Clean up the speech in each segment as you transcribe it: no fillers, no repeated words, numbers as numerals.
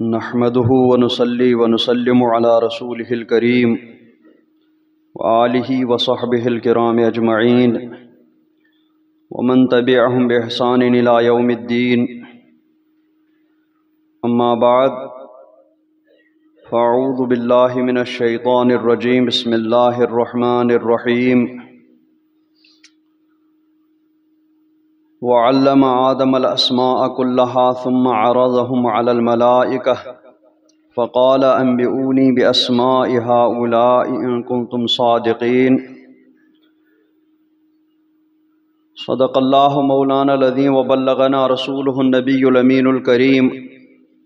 नहमदुहु व नुसल्ली व नुसल्लिमु अला रसूलिहिल करीम व आलिहि व सहबिहिल किराम अजमईन व मन तबिअहुम बिइहसान इला यौमिद्दीन। अम्मा बाद फ़अऊज़ु बिल्लाहि मिनश शैतानिर रजीम। बिस्मिल्लाहिर रहमानिर रहीम। वअल्लम आदमल अस्माअ कुल्लहा सुम्मा अरज़हुम अलल मलाइका फ़क़ाल अंबिऊनी बिअस्माइ हाउलाइ इन कुंतुम सादिक़ीन। सदक़ल्लाहु मौलानल अज़ीम व बल्लगना रसूलुहुन नबियुल अमीनुल करीम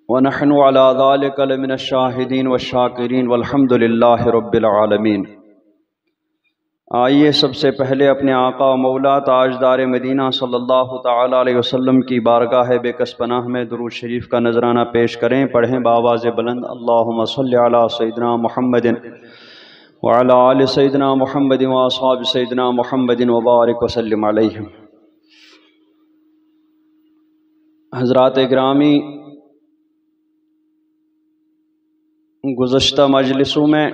व नहनु अला ज़ालिका लमिनश शाहिदीन वश्शाकिरीन वल्हम्दुलिल्लाहि रब्बिल आलमीन। आइए सबसे पहले अपने आका मौला ताजदार मदीना सल्लल्लाहु तआला अलैहि वसल्लम की बारगाह बेकस पनाह में दुरूद शरीफ का नजराना पेश करें। पढ़ें बावाज़ बुलंद, अल्लाहुम्मा सल्लि अला सय्यिदिना मुहम्मदिन व अला आलि सय्यिदिना मुहम्मदिन व अस्हाबि सय्यिदिना मुहम्मदिन व बारिक व सल्लिम अलैहिम। हज़रात गिरामी, गुज़श्ता मजलिसों में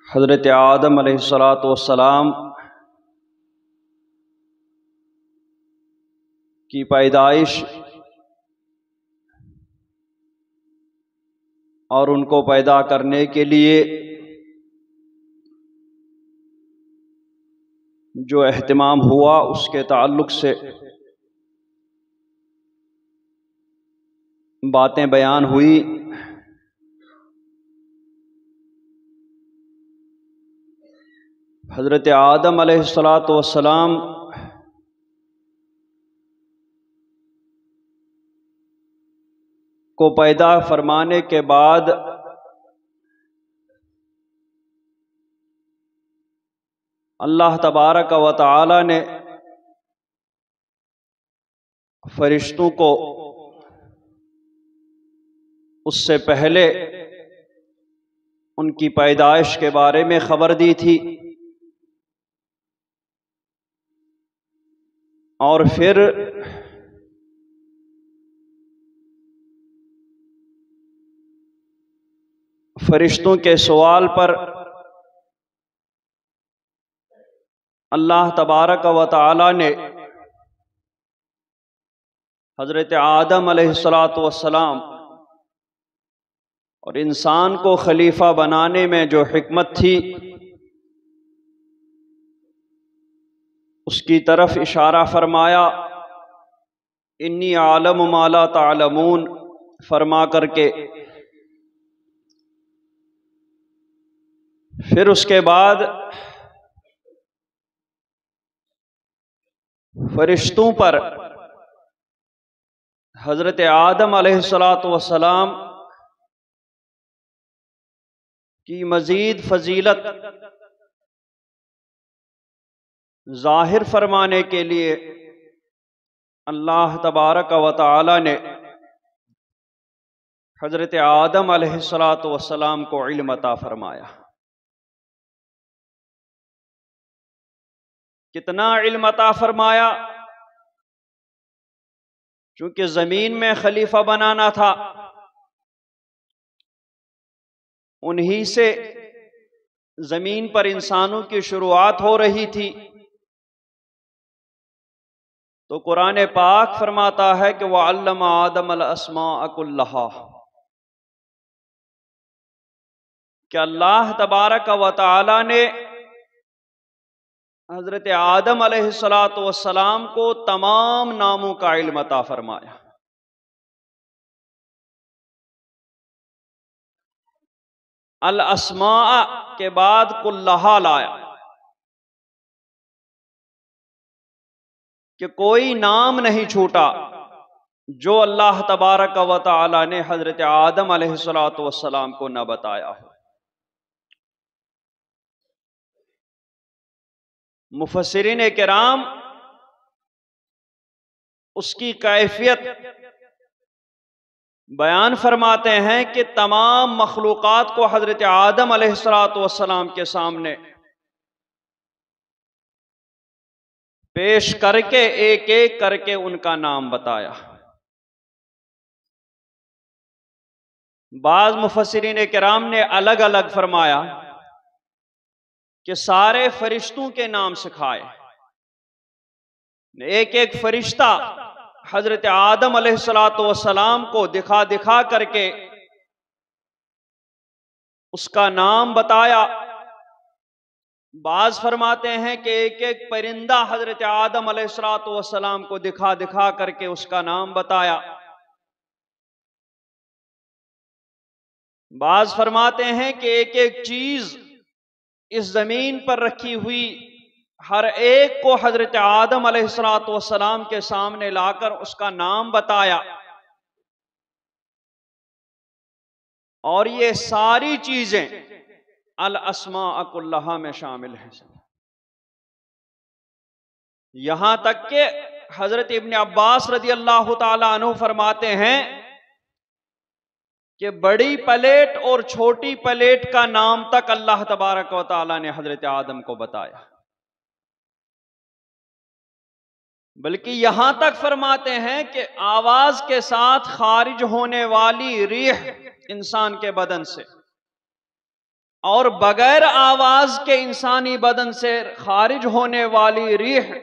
हज़रत आदम अलैहिस्सलातु वस्सलाम की पैदाइश और उनको पैदा करने के लिए जो एहतिमाम हुआ उसके ताल्लुक़ से बातें बयान हुई। हज़रत आदम अलैहिस्सलातु वस्सलाम को पैदा फरमाने के बाद अल्लाह तबारक व तआला ने फरिश्तों को उससे पहले उनकी पैदाइश के बारे में खबर दी थी और फिर फरिश्तों के सवाल पर अल्लाह तबारक व तआला ने हज़रत आदम अलैहिस्सलातु वस्सलाम और इंसान को खलीफा बनाने में जो हिकमत थी उसकी तरफ इशारा फरमाया। इन्नी आलम मा ला तालमून फरमा करके फिर उसके बाद फरिश्तों पर हज़रत आदम अलैहिस्सलातु वस्सलाम की मज़ीद फजीलत ज़ाहिर फरमाने के लिए अल्लाह तबारक व तआला ने हज़रत आदम अलैहिस्सलातु वस्सलाम को इल्म अता फरमाया। कितना इल्म अता फरमाया? चूंकि ज़मीन में खलीफा बनाना था, उन्हीं से ज़मीन पर इंसानों की शुरुआत हो रही थी। तो कुरान पाक फरमाता है कि वअल्लम आदमल अस्माअ कुल्लहा, कि अल्लाह तबारक व तआला ने हज़रत आदम अलैहिस्सलातु वस्सलाम को तमाम नामों का इल्म अता फरमाया। अल अस्माअ के बाद कुल्लहा लाया कि कोई नाम नहीं छूटा जो अल्लाह तबारक व तआला ने हज़रत आदम अलैहिस्सलातु वस्सलाम को न बताया हो। मुफस्सिरीन किराम उसकी कैफियत बयान फरमाते हैं कि तमाम मखलूक़ात को हज़रत आदम अलैहिस्सलातु वस्सलाम के सामने पेश करके एक एक करके उनका नाम बताया। बाज मुफस्सिरीन किराम ने अलग अलग फरमाया कि सारे फरिश्तों के नाम सिखाए। एक एक फरिश्ता हजरत आदम अलैहिस्सलातु वस्सलाम को दिखा दिखा करके उसका नाम बताया। बाज फरमाते हैं कि एक एक परिंदा हजरत आदम अलैहिस्सलातु वस्सलाम को दिखा दिखा करके उसका नाम बताया। बाज फरमाते हैं कि एक एक चीज इस जमीन पर रखी हुई हर एक को हजरत आदम अलैहिस्सलातु वस्सलाम के सामने लाकर उसका नाम बताया। और ये सारी चीजें अल अस्मा कुल्लहा में शामिल हैं। यहां तक कि हजरत इब्न अब्बास रदी अल्लाह ताला अन्हु फरमाते हैं कि बड़ी प्लेट और छोटी प्लेट का नाम तक अल्लाह तबारक व तआला ने हजरत आदम को बताया। बल्कि यहां तक फरमाते हैं कि आवाज के साथ खारिज होने वाली रीह इंसान के बदन से और बगैर आवाज के इंसानी बदन से खारिज होने वाली रीह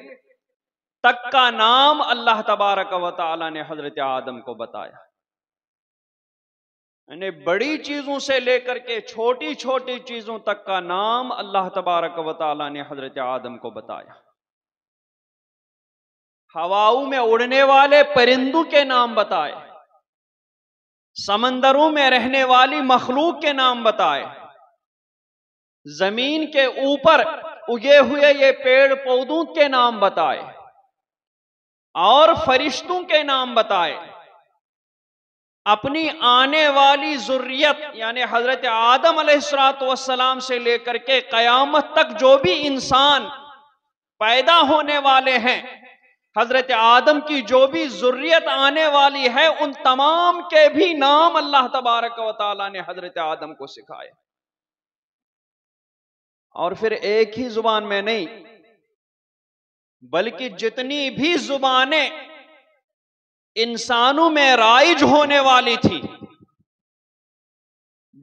तक का नाम अल्लाह तबारक व तआला ने हजरत आदम को बताया। यानी बड़ी चीजों से लेकर के छोटी छोटी चीजों तक का नाम अल्लाह तबारक व तआला ने हजरत आदम को बताया। हवाओं में उड़ने वाले परिंदों के नाम बताए, समंदरों में रहने वाली मखलूक के नाम बताए, जमीन के ऊपर उगे हुए ये पेड़ पौधों के नाम बताए और फरिश्तों के नाम बताए। अपनी आने वाली जुर्रियत यानी हजरत आदम अलैहिस्सलातु वस्सलाम से लेकर के कयामत तक जो भी इंसान पैदा होने वाले हैं, हजरत आदम की जो भी जुर्रियत आने वाली है, उन तमाम के भी नाम अल्लाह तबारक व तआला ने हजरत आदम को सिखाए। और फिर एक ही जुबान में नहीं, बल्कि जितनी भी जुबानें इंसानों में राइज होने वाली थी,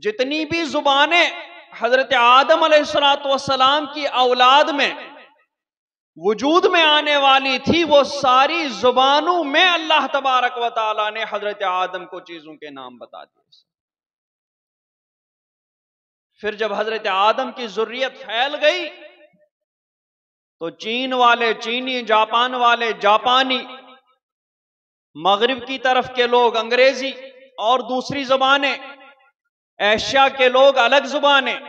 जितनी भी जुबानें हजरत आदम अलैहिस्सलातु वस्सलाम की औलाद में वजूद में आने वाली थी, वो सारी जुबानों में अल्लाह तबारक व तआला ने हजरत आदम को चीजों के नाम बता दिए। फिर जब हजरत आदम की जुर्रियत फैल गई तो चीन वाले चीनी, जापान वाले जापानी, मगरिब की तरफ के लोग अंग्रेजी और दूसरी जुबानें, एशिया के लोग अलग जुबानें,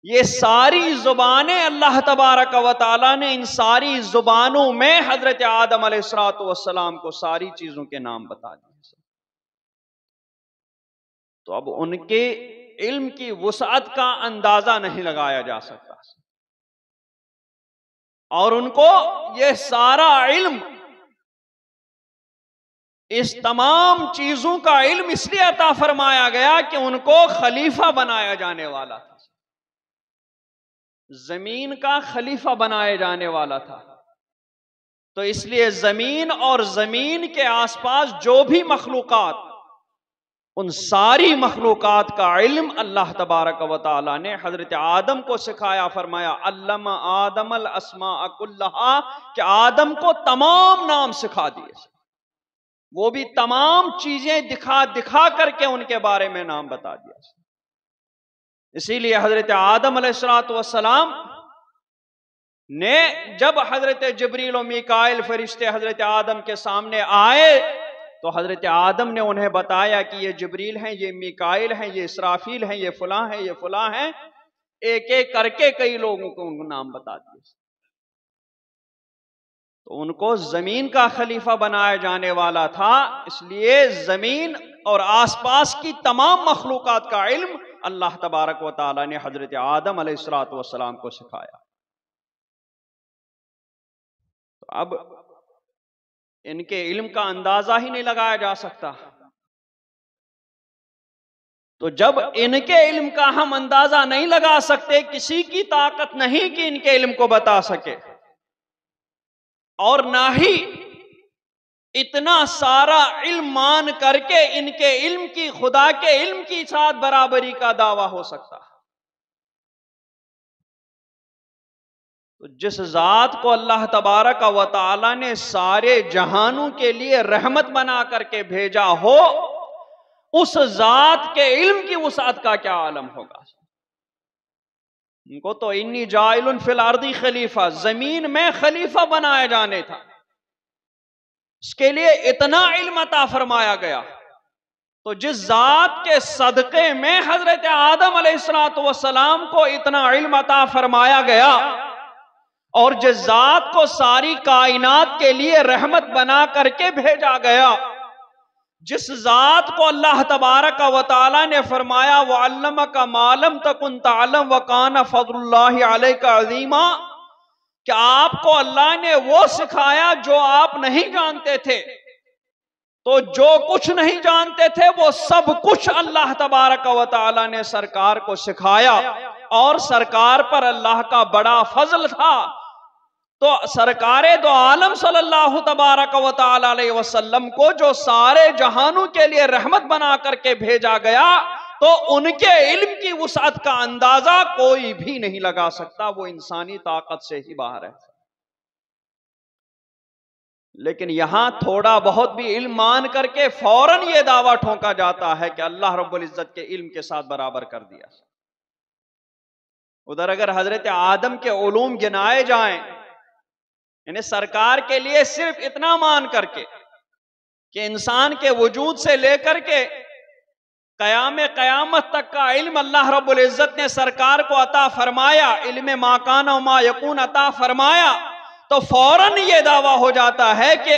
ये सारी जुबानें अल्लाह तबारक व तआला ने इन सारी जुबानों में हजरत आदम अलैहिस्सलातु वस्सलाम को सारी चीजों के नाम बता दिए। तो अब उनके इल्म की वुसअत का अंदाजा नहीं लगाया जा सकता और उनको यह सारा इल्म, इस तमाम चीजों का इल्म इसलिए अता फरमाया गया कि उनको खलीफा बनाया जाने वाला था, जमीन का खलीफा बनाया जाने वाला था। तो इसलिए जमीन और जमीन के आसपास जो भी मखलूकात, उन सारी मखलूकात का इल्म अल्लाह तबारक व तआला ने हजरत आदम को सिखाया। फरमाया अल्लमा आदमल अस्मा कुल्लहा, कि आदम को तमाम नाम सिखा दिए, वो भी तमाम चीजें दिखा दिखा करके उनके बारे में नाम बता दिया। इसीलिए हजरत आदम अलैहिस्सलातु वस्सलाम ने जब हजरत जिब्रील और मीकाइल फरिश्ते हजरत आदम के सामने आए तो हजरत आदम ने उन्हें बताया कि ये जिब्रील हैं, ये मीकाइल हैं, ये इसराफील हैं, ये फुला हैं, ये फुला हैं। एक एक करके कई लोगों को उनको नाम बता दिए। तो उनको जमीन का खलीफा बनाया जाने वाला था, इसलिए जमीन और आसपास की तमाम मखलूकात का इल्म अल्लाह तबारक व तआला ने हजरत आदम अलैहिस्सलातु वस्सलाम को सिखाया। तो अब इनके इल्म का अंदाजा ही नहीं लगाया जा सकता। तो जब इनके इल्म का हम अंदाजा नहीं लगा सकते, किसी की ताकत नहीं कि इनके इल्म को बता सके, और ना ही इतना सारा इल्म मान करके इनके इल्म की, खुदा के इल्म की साथ बराबरी का दावा हो सकता है? तो जिस जात को अल्लाह तबारक व तआला ने सारे जहानों के लिए रहमत बना करके भेजा हो, उस जात के इल्म की वसाअत का क्या आलम होगा? उनको तो इन्नी जाइलुन फिल अर्दी खलीफा, जमीन में खलीफा बनाया जाने था, इसके लिए इतना इल्म अता फरमाया गया। तो जिस जात के सदके में हजरत आदम अलैहिस्सलाम को इतना इल्म अता फरमाया गया, और जिस जात को सारी कायनात के लिए रहमत बना करके भेजा गया, जिस जात को अल्लाह तबारक व तआला ने फरमाया व अल्लमका मालम तकुन तअलम व काना फज़लुल्लाहि अलैका अज़ीमा, कि आपको अल्लाह ने वो सिखाया जो आप नहीं जानते थे। तो जो कुछ नहीं जानते थे वो सब कुछ अल्लाह तबारक व तआला ने सरकार को सिखाया, और सरकार पर अल्लाह का बड़ा फजल था। तो सरकारे दो आलम सल्लल्लाहु तबारक व तआला अलैहि वसल्लम को जो सारे जहानों के लिए रहमत बना करके भेजा गया, तो उनके इल्म की वुसअत का अंदाजा कोई भी नहीं लगा सकता, वो इंसानी ताकत से ही बाहर है। लेकिन यहां थोड़ा बहुत भी इल्म मान करके फौरन ये दावा ठोका जाता है कि अल्लाह रब्बुल इज्जत के इल्म के साथ बराबर कर दिया। उधर अगर हजरत आदम के उलूम गिनाए जाएं, यानी सरकार के लिए सिर्फ इतना मान करके कि इंसान के वजूद से लेकर के कयामत तक का इल्म अल्लाह रब्बुल इज्जत ने सरकार को अता फरमाया, इल्म माकान व मा यकून अता फरमाया, तो फौरन ये दावा हो जाता है कि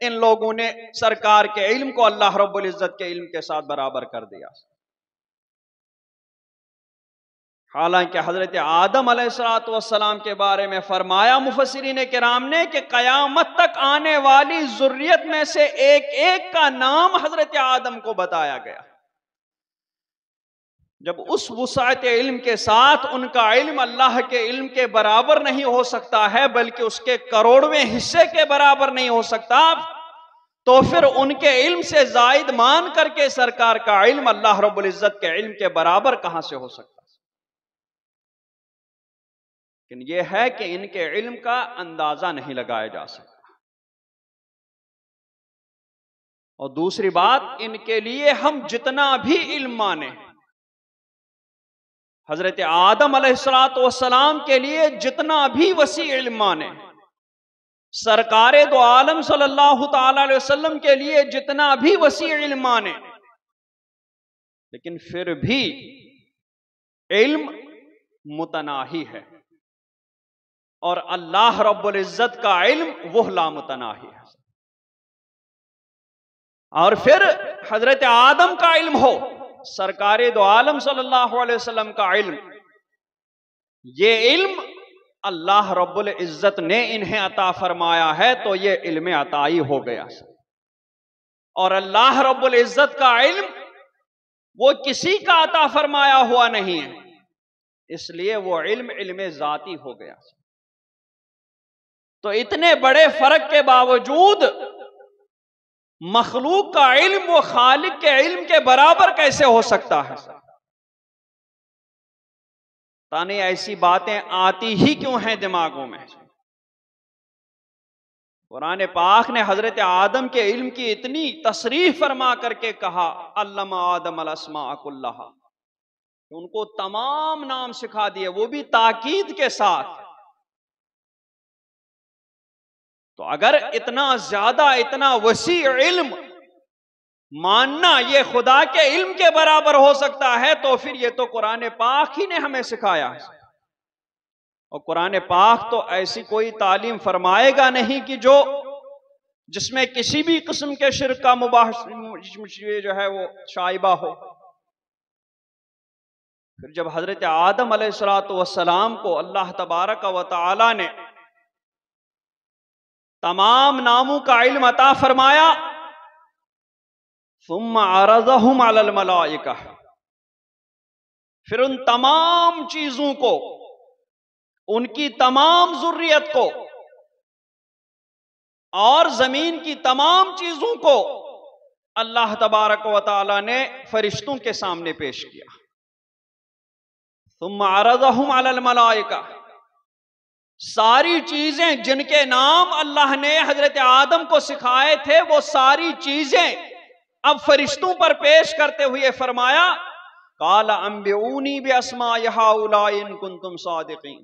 इन लोगों ने सरकार के इल्म को अल्लाह रब्बुल इज्जत के इल्म के साथ बराबर कर दिया। हालांकि हजरत आदम अलैहिस्सलाम के बारे में फरमाया मुफस्सिरीन किराम ने कि कयामत तक आने वाली जुर्रियत में से एक एक का नाम हजरत आदम को बताया गया। जब उस वुसाअत इल्म के साथ उनका इल्म अल्लाह के इल्म के बराबर नहीं हो सकता है, बल्कि उसके करोड़वें हिस्से के बराबर नहीं हो सकता, तो फिर उनके इल्म से जायद मान करके सरकार का इल्म अल्लाह रब्बुल इज्जत के इल्म के बराबर कहां से हो सकता? लेकिन यह है कि इनके इल्म का अंदाजा नहीं लगाया जा सकता। और दूसरी बात, इनके लिए हम जितना भी इल्म माने, हजरत आदम अलैहिस्सलाम के लिए जितना भी वसी इल्म माने, सरकारे दो आलम सल्लल्लाहु ताला अलैहि वसल्लम के लिए जितना भी वसी इल्म माने, लेकिन फिर भी इल्म मुतनाही है, और अल्लाह रब्बुल इज्जत का इल्म वह लामुतनाही है। और फिर हजरत आदम का इल्म हो, सरकारे दो आलम सल्लल्लाहु अलैहि वसल्लम का इल्म, ये इल्म अल्लाह रब्बुल इज्जत ने इन्हें अता फरमाया है, तो ये इल्म अताई हो गया। और अल्लाह रब्बुल इज्जत का इल्म वो किसी का अता फरमाया हुआ नहीं है, इसलिए वो इल्म इल्म जाती हो गया। तो इतने बड़े फर्क के बावजूद मखलूक का इल्म वो खालिक के इल्म के बराबर कैसे हो सकता है? तानी ऐसी बातें आती ही क्यों हैं दिमागों में? कुरान पाक ने हजरत आदम के इल्म की इतनी तसरीफ फरमा करके कहा, अल्लमा आदम अल अस्मा कुल्लहा, उनको तमाम नाम सिखा दिए, वो भी ताकीद के साथ। तो अगर इतना ज्यादा, इतना वसी इल्म मानना ये खुदा के इल्म के बराबर हो सकता है, तो फिर ये तो कुरान पाक ही ने हमें सिखाया है। और कुरान पाक तो ऐसी कोई तालीम फरमाएगा नहीं कि जिसमें किसी भी किस्म के शिर्क का जो है वो शाइबा हो। फिर जब हजरत आदम अलैहिस्सलाम को अल्लाह तबारक व तआला ने तमाम नामों का इल्म अता फरमाया, सुम्मा अरज़हुम अलल मलाइका, फिर उन तमाम चीजों को, उनकी तमाम जुर्रियत को और जमीन की तमाम चीजों को अल्लाह तबारक व तआला ने फरिश्तों के सामने पेश किया। सुम्मा अरज़हुम अलल मलाइका, सारी चीजें जिनके नाम अल्लाह ने हजरत आदम को सिखाए थे वो सारी चीजें अब फरिश्तों पर पेश करते हुए फरमाया, काला अंबिऊनी बिअस्माइ हाउलाई इन कुंतुम सादिकीन,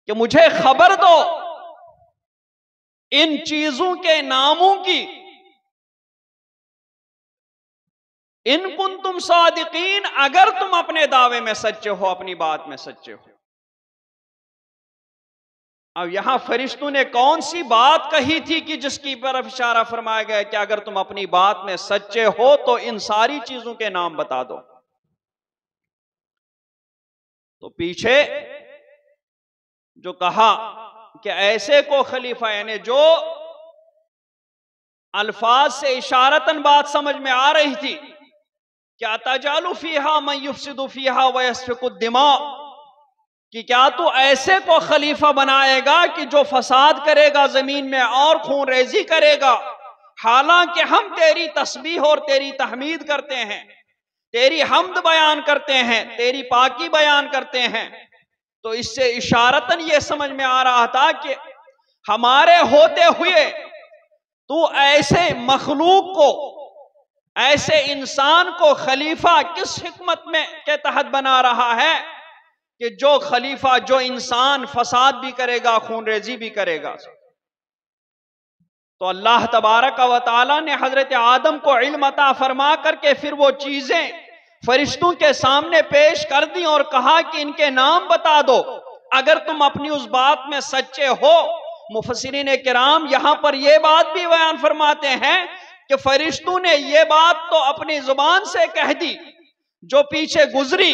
कि मुझे खबर दो इन चीजों के नामों की, इन कुंतुम सादिकीन, अगर तुम अपने दावे में सच्चे हो, अपनी बात में सच्चे हो। अब यहां फरिश्तों ने कौन सी बात कही थी कि जिसकी तरफ इशारा फरमाया गया कि अगर तुम अपनी बात में सच्चे हो तो इन सारी चीजों के नाम बता दो। तो पीछे जो कहा कि ऐसे को खलीफा, यानी जो अल्फाज से इशारतन बात समझ में आ रही थी, क्या तजालु फीहा मन युफ्सिदु फीहा व यस्फिकु दिमा, कि क्या तू ऐसे को खलीफा बनाएगा कि जो फसाद करेगा जमीन में और खून रेजी करेगा, हालांकि हम तेरी तस्बीह और तेरी तहमीद करते हैं, तेरी हम्द बयान करते हैं, तेरी पाकी बयान करते हैं। तो इससे इशारतन यह समझ में आ रहा था कि हमारे होते हुए तू ऐसे मखलूक को, ऐसे इंसान को खलीफा किस हिकमत में के तहत बना रहा है कि जो खलीफा, जो इंसान फसाद भी करेगा, खून रेजी भी करेगा। तो अल्लाह तबारक व तआला ने हजरत आदम को इल्म अता फरमा करके फिर वो चीजें फरिश्तों के सामने पेश कर दी और कहा कि इनके नाम बता दो अगर तुम अपनी उस बात में सच्चे हो। मुफस्सिरीन किराम यहां पर यह बात भी बयान फरमाते हैं कि फरिश्तों ने यह बात तो अपनी जुबान से कह दी जो पीछे गुजरी,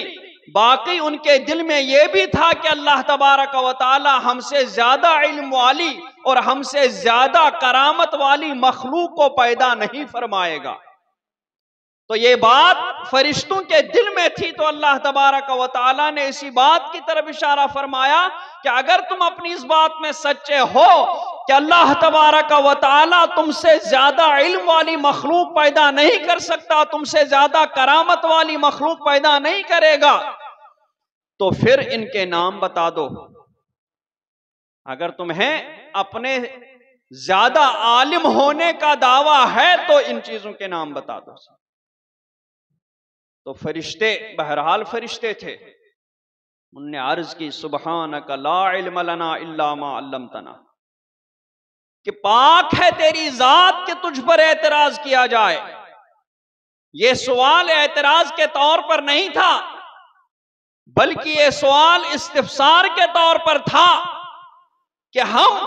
बाकी उनके दिल में यह भी था कि अल्लाह तबारक व तआला हमसे ज्यादा इल्म वाली और हमसे ज्यादा करामत वाली मखलूक को पैदा नहीं फरमाएगा। तो ये बात फरिश्तों के दिल में थी, तो अल्लाह तबारक व तआला ने इसी बात की तरफ इशारा फरमाया कि अगर तुम अपनी इस बात में सच्चे हो कि अल्लाह तबारक व तआला तुमसे ज्यादा इल्म वाली मखलूक पैदा नहीं कर सकता, तुमसे ज्यादा करामत वाली मखलूक पैदा नहीं करेगा, तो फिर इनके नाम बता दो। अगर तुम्हें अपने ज्यादा आलिम होने का दावा है तो इन चीजों के नाम बता दो। तो फरिश्ते, बहरहाल फरिश्ते थे, उनने अर्ज की सुबहानका ला इल्म लना इल्ला मा अल्लमतना, कि पाक है तेरी जात कि तुझ पर एतराज किया जाए। यह सवाल एतराज के तौर पर नहीं था, बल्कि यह सवाल इस्तिफसार के तौर पर था कि हम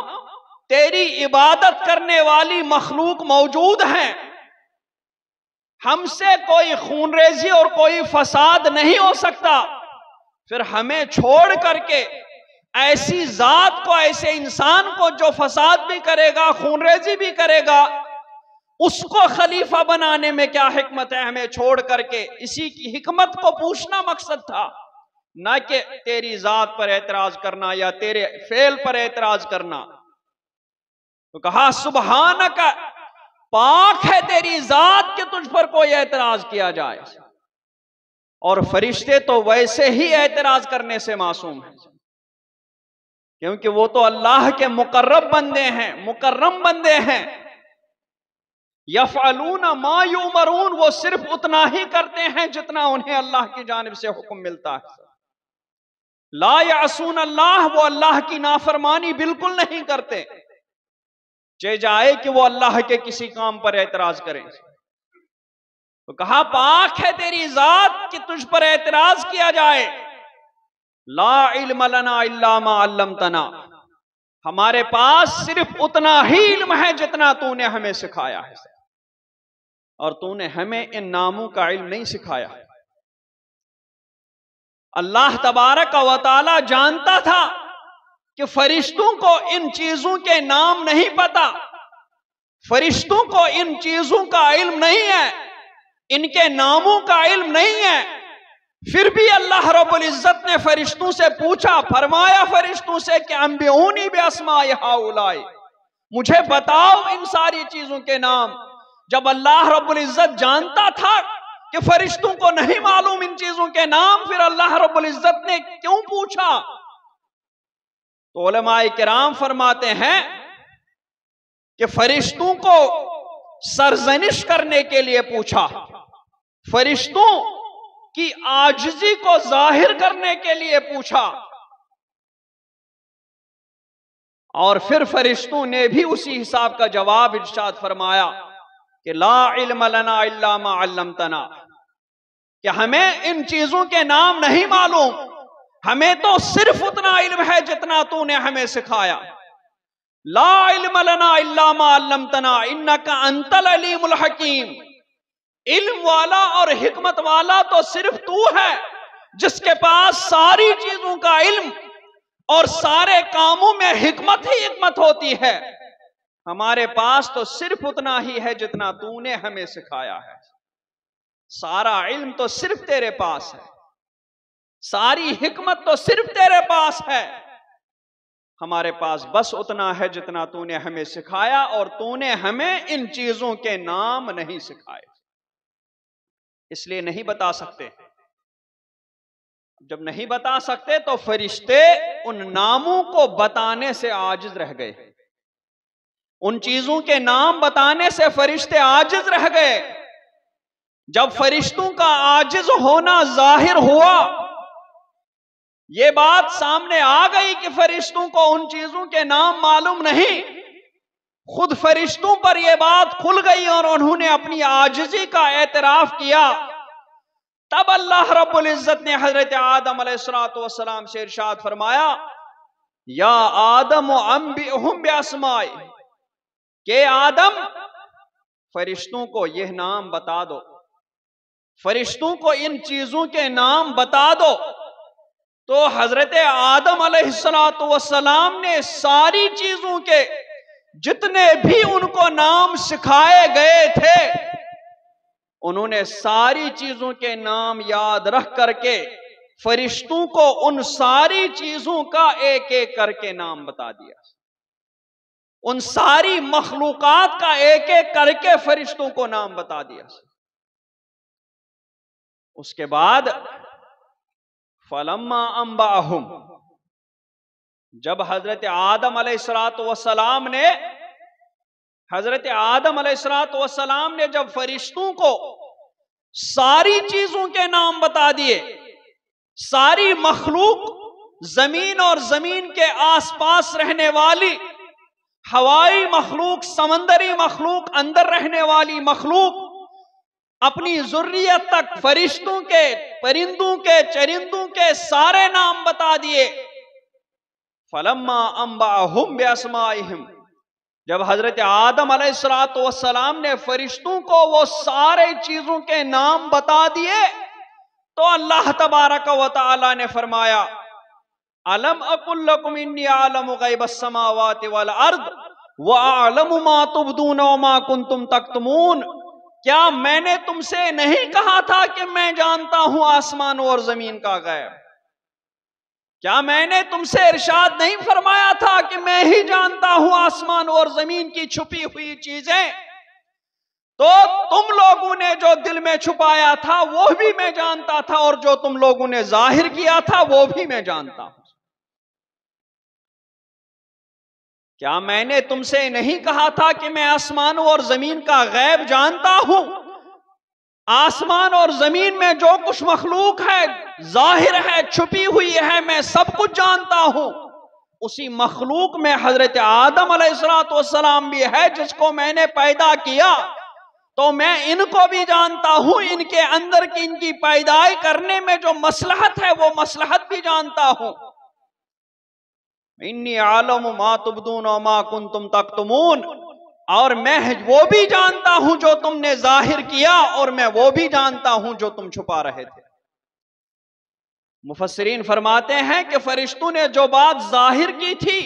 तेरी इबादत करने वाली मखलूक मौजूद हैं, हमसे कोई खूनरेजी और कोई फसाद नहीं हो सकता, फिर हमें छोड़ करके ऐसी जात को, ऐसे इंसान को जो फसाद भी करेगा, खूनरेजी भी करेगा, उसको खलीफा बनाने में क्या हिकमत है हमें छोड़ करके। इसी की हिकमत को पूछना मकसद था, न कि तेरी जात पर एतराज करना या तेरे फेल पर एतराज करना। तो कहा सुबहानका, पाक है तेरी जात के तुझ पर कोई एतराज किया जाए। और फरिश्ते तो वैसे ही एतराज करने से मासूम हैं, क्योंकि वो तो अल्लाह के मुकर्रब बंदे हैं, मुकर्रम बंदे हैं। यफ़अलून मा युमरून, वो सिर्फ उतना ही करते हैं जितना उन्हें अल्लाह की जानिब से हुक्म मिलता है। ला यासून अल्लाह, वो अल्लाह की नाफरमानी बिल्कुल नहीं करते, चाहे जाए कि वो अल्लाह के किसी काम पर एतराज करें। तो कहा पाक है तेरी जात कि तुझ पर एतराज किया जाए। ला इल्म लना इल्ला मा अल्लमतना, हमारे पास सिर्फ उतना ही इल्म है जितना तूने हमें सिखाया है, और तूने हमें इन नामों का इल्म नहीं सिखाया। अल्लाह तबारक व तआला जानता था कि फरिश्तों को इन चीजों के नाम नहीं पता, फरिश्तों को इन चीजों का इल्म नहीं है, इनके नामों का इल्म नहीं है। फिर भी अल्लाह रब्बुल इज्जत ने फरिश्तों से पूछा, फरमाया फरिश्तों से कि अंबिऊनी बिअस्माइ हाउलाई, मुझे बताओ इन सारी चीजों के नाम। जब अल्लाह रब्बुल इज्जत जानता था कि फरिश्तों को नहीं मालूम इन चीजों के नाम, फिर अल्लाह रब्बुल इज्जत ने क्यों पूछा? तो उलमाए किराम फरमाते हैं कि फरिश्तों को सरजनिश करने के लिए पूछा, फरिश्तों की आजिज़ी को जाहिर करने के लिए पूछा, और फिर फरिश्तों ने भी उसी हिसाब का जवाब इरशाद फरमाया कि ला इल्म लना इल्ला मा अल्लमतना, कि हमें इन चीजों के नाम नहीं मालूम, हमें तो सिर्फ उतना इल्म है जितना तूने हमें सिखाया। ला इल्म लना इल्ला मा अल्लमतना इन्नका अंतल अलीमुल हकीम, इल्म वाला और हिकमत वाला तो सिर्फ तू है जिसके पास सारी चीजों का इल्म और सारे कामों में हिकमत ही हिकमत होती है। हमारे पास तो सिर्फ उतना ही है जितना तूने हमें सिखाया है। सारा इल्म तो सिर्फ तेरे पास है, सारी हिकमत तो सिर्फ तेरे पास है, हमारे पास बस उतना है जितना तूने हमें सिखाया, और तूने हमें इन चीजों के नाम नहीं सिखाए, इसलिए नहीं बता सकते। जब नहीं बता सकते तो फरिश्ते उन नामों को बताने से आजिज रह गए, उन चीजों के नाम बताने से फरिश्ते आजिज रह गए। जब फरिश्तों का आजिज होना जाहिर हुआ, यह बात सामने आ गई कि फरिश्तों को उन चीजों के नाम मालूम नहीं, खुद फरिश्तों पर यह बात खुल गई और उन्होंने अपनी आजिज़ी का एतराफ किया। तब अल्लाह रब्बुल इज्जत ने हजरत आदम अलैहिस्सलातु वस्सलाम से इरशाद फरमाया, या आदम अंबिहुम बिअस्माइ, के आदम फरिश्तों को यह नाम बता दो, फरिश्तों को इन चीजों के नाम बता दो। तो हजरत आदम अलैहिस्सलातु वस्सलाम ने सारी चीजों के जितने भी उनको नाम सिखाए गए थे, उन्होंने सारी चीजों के नाम याद रख करके फरिश्तों को उन सारी चीजों का एक एक करके नाम बता दिया। उन सारी मखलूकात का एक एक करके फरिश्तों को नाम बता दिया। उसके बाद फलम्मा अंबाहुम, जब हजरत आदम अलैहिस्सलातु वस्सलाम ने जब फरिश्तों को सारी चीजों के नाम बता दिए, सारी मखलूक, जमीन और जमीन के आसपास रहने वाली, हवाई मखलूक, समंदरी मखलूक, अंदर रहने वाली मखलूक, अपनी जुर्रियत तक फरिश्तों के, परिंदों के, चरिंदों के सारे नाम बता दिए। फलम्मा अंबाहुम बिअस्माइहिम, जब हजरत आदम अलैहिस्सलातु वस्सलाम ने फरिश्तों को वो सारे चीजों के नाम बता दिए, तो अल्लाह तबारक व तआला ने फरमाया, अलम अकुल लकुम इन्नी आलमु गैबस समावाति वल अर्द व आलमु मा तुबदून व मा कुंतुम तक्तुमून, क्या मैंने तुमसे नहीं कहा था कि मैं जानता हूं आसमान और जमीन का गैब? क्या मैंने तुमसे इरशाद नहीं फरमाया था कि मैं ही जानता हूं आसमान और जमीन की छुपी हुई चीजें? तो तुम लोगों ने जो दिल में छुपाया था वो भी मैं जानता था, और जो तुम लोगों ने जाहिर किया था वो भी मैं जानता हूं। क्या मैंने तुमसे नहीं कहा था कि मैं आसमान और जमीन का गैब जानता हूं? आसमान और जमीन में जो कुछ मखलूक है, जाहिर है, छुपी हुई है, मैं सब कुछ जानता हूं। उसी मखलूक में हजरत आदम अलैहिस्सलातु वस्सलाम भी है जिसको मैंने पैदा किया, तो मैं इनको भी जानता हूं। इनके अंदर की इनकी पैदाई करने में जो मसलहत है वो मसलहत भी जानता हूं। इन्नी आलमु मा तुबदून व मा कुंतुम तक्तुमून, और मैं वो भी जानता हूं जो तुमने जाहिर किया, और मैं वो भी जानता हूं जो तुम छुपा रहे थे। मुफस्सिरीन फरमाते हैं कि फरिश्तों ने जो बात जाहिर की थी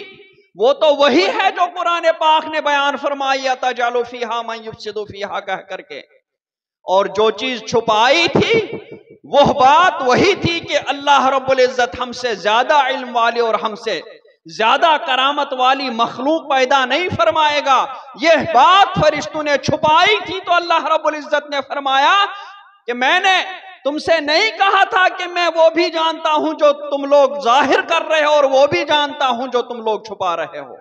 वो तो वही है जो कुरान पाक ने बयान फरमाई, अतजअलु फीहा मन युफ्सिदु फीहा कह करके, और जो चीज छुपाई थी वह बात वही थी कि अल्लाह रब्बुल इज्जत हमसे ज्यादा इल्म वाले और हमसे ज्यादा करामत वाली मखलूक पैदा नहीं फरमाएगा। यह बात फरिश्तों ने छुपाई थी तो अल्लाह रब्बुल इज्जत ने फरमाया कि मैंने तुमसे नहीं कहा था कि मैं वो भी जानता हूं जो तुम लोग जाहिर कर रहे हो और वो भी जानता हूं जो तुम लोग छुपा रहे हो।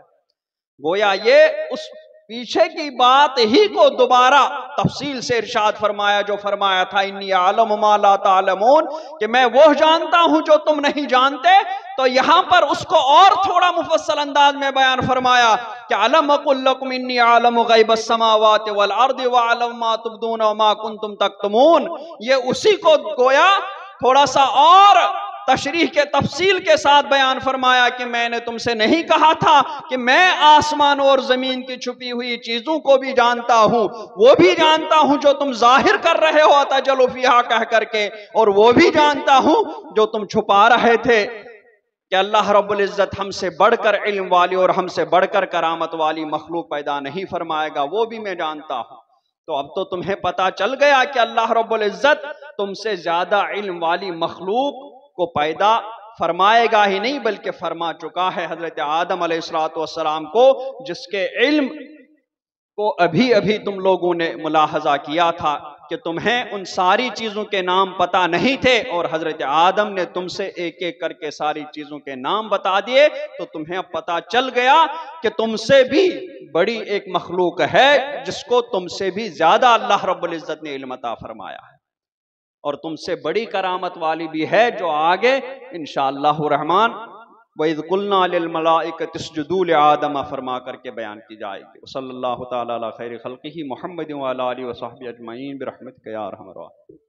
गोया ये उस पीछे की बात ही को दोबारा तफसील से इरशाद फरमाया जो फरमाया था इन्नी आलम मा ला तालमून, कि मैं वो जानता हूं जो तुम नहीं जानते। तो यहां पर उसको और थोड़ा मुफस्सल अंदाज में बयान फरमाया कि अलम अकुल लकुम इन्नी आलम गैबस समावाति वल अर्दि व अलम मा तुबदून व मा कुंतुम तक्तमून। ये उसी को गोया थोड़ा सा और तशरीह के तफसील के साथ बयान फरमाया कि मैंने तुमसे नहीं कहा था कि मैं आसमान और जमीन की छुपी हुई चीजों को भी जानता हूं, वो भी जानता हूं जो तुम जाहिर कर रहे हो तजल्लु फीहा कह करके, और वो भी जानता हूं जो तुम छुपा रहे थे। कि अल्लाह रब्बुल इज्जत हमसे बढ़कर इल्म वाली और हमसे बढ़कर करामत वाली मखलूक पैदा नहीं फरमाएगा, वो भी मैं जानता हूं। तो अब तो तुम्हें पता चल गया कि अल्लाह रब्बुल इज्जत तुमसे ज्यादा इल्म वाली मखलूक को पैदा फरमाएगा ही नहीं बल्कि फरमा चुका है हजरत आदम अलैहिस्सलातु वस्सलाम को, जिसके इल्म को अभी अभी तुम लोगों ने मुलाहजा किया था कि तुम्हें उन सारी चीजों के नाम पता नहीं थे और हजरत आदम ने तुमसे एक एक करके सारी चीजों के नाम बता दिए। तो तुम्हें अब पता चल गया कि तुमसे भी बड़ी एक मखलूक है जिसको तुमसे भी ज्यादा अल्लाह रब्बुल इज्जत ने इल्म अता फरमाया है, और तुमसे बड़ी करामत वाली भी है जो आगे इंशाअल्लाह रहमान वइज़ कुल्ना लिल मलाइकति इसजुदू लिआदम फरमा करके बयान की जाएगी। सल्लल्लाहु तआला अला खैरि खल्क़िही मुहम्मद व अला आलिहि व सहबिहि अजमईन बिरहमतिका या अरहमर राहिमीन।